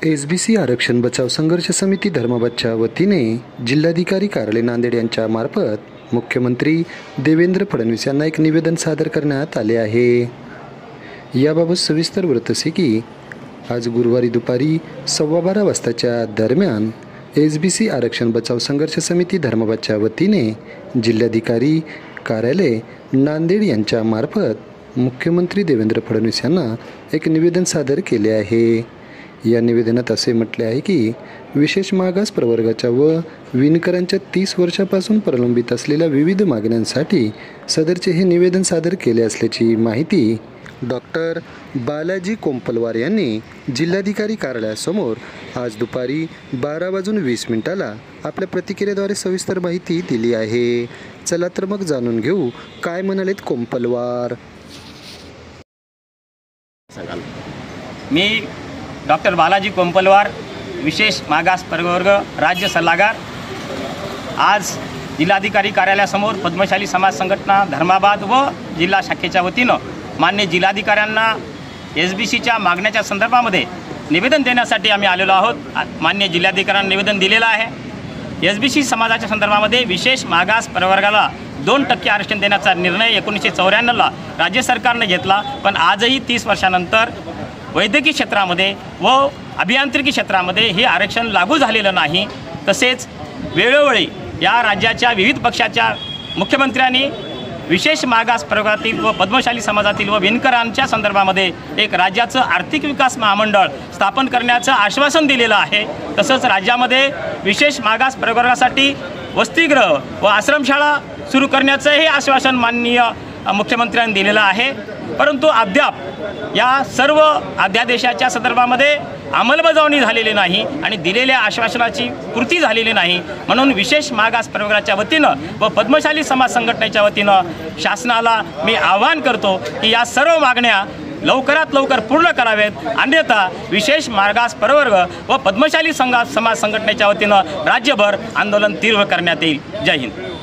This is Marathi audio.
एसबीसी आरक्षण बचाव संघर्ष समिती धर्माबादच्या वतीने जिल्हाधिकारी कार्यालय नांदेड यांच्या मार्फत मुख्यमंत्री देवेंद्र फडणवीस यांना एक निवेदन सादर करण्यात आले आहे। याबाबत सविस्तर वृत्त असे की आज गुरुवारी दुपारी 12:15 वाजताच्या दरम्यान एसबीसी आरक्षण बचाव संघर्ष समिती धर्माबादच्या वतीने जिल्हाधिकारी कार्यालय नांदेड यांच्या मार्फत मुख्यमंत्री देवेंद्र फडणवीस यांना एक निवेदन सादर केले आहे। या निवेदनात असे म्हटले आहे की विशेष मागास प्रवर्गाच्या व विणकरांच्या 30 वर्षापासून प्रलंबित असलेल्या विविध मागण्यांसाठी सदरचे हे निवेदन सादर केले असल्याची माहिती डॉक्टर बालाजी कोंपलवार यांनी जिल्हाधिकारी कार्यालयासमोर आज दुपारी 12:20 आपल्या प्रतिक्रियेद्वारे सविस्तर माहिती दिली आहे। चला तर मग जाणून घेऊ काय म्हणालेत कोंपलवार। मी डॉक्टर बालाजी कोंपलवार, विशेष मागास प्रवर्ग राज्य सल्लागार, आज जिल्हाधिकारी कार्यालयासमोर पद्मशाली समाज संघटना धर्माबाद व जिल्हा शाखेच्या वतीनं मान्य जिल्हाधिकाऱ्यांना एसबीसीच्या मागण्याच्या संदर्भामध्ये निवेदन देण्यासाठी आम्ही आलेलो आहोत। मान्य जिल्हाधिकाऱ्यांना निवेदन दिलेलं आहे। एसबीसी समाजाच्या संदर्भामध्ये विशेष मागास प्रवर्गाला 2% आरक्षण देण्याचा निर्णय 1994ला राज्य सरकारने घेतला, पण आजही 30 वर्षानंतर वैद्यकीय क्षेत्रामध्ये व अभियांत्रिकी क्षेत्रामध्ये हे आरक्षण लागू झालेलं नाही। तसेच वेळोवेळी या राज्याच्या विविध पक्षाच्या मुख्यमंत्र्यांनी विशेष मागास प्रवर्गातील व पद्मशाली समाजातील व विणकरांच्या संदर्भामध्ये एक राज्याचं आर्थिक विकास महामंडळ स्थापन करण्याचं आश्वासन दिलेलं आहे। तसंच राज्यामध्ये विशेष मागास प्रवर्गासाठी वसतिगृह व आश्रमशाळा सुरू करण्याचंही आश्वासन माननीय मुख्यमंत्र्यांनी दिलेलं आहे। परंतु अद्याप या सर्व अध्यादेशाच्या संदर्भामध्ये अंमलबजावणी झालेली नाही आणि दिलेल्या आश्वासनाची पूर्ती झालेली नाही। म्हणून विशेष मागास प्रवर्गाच्या वतीनं व पद्मशाली समाज संघटनेच्या वतीनं शासनाला मी आवाहन करतो की या सर्व मागण्या लवकरात लवकर पूर्ण करावेत, अन्यथा विशेष मागास प्रवर्ग व पद्मशाली समाज संघटनेच्या वतीनं राज्यभर आंदोलन तीव्र करण्यात येईल। जय हिंद।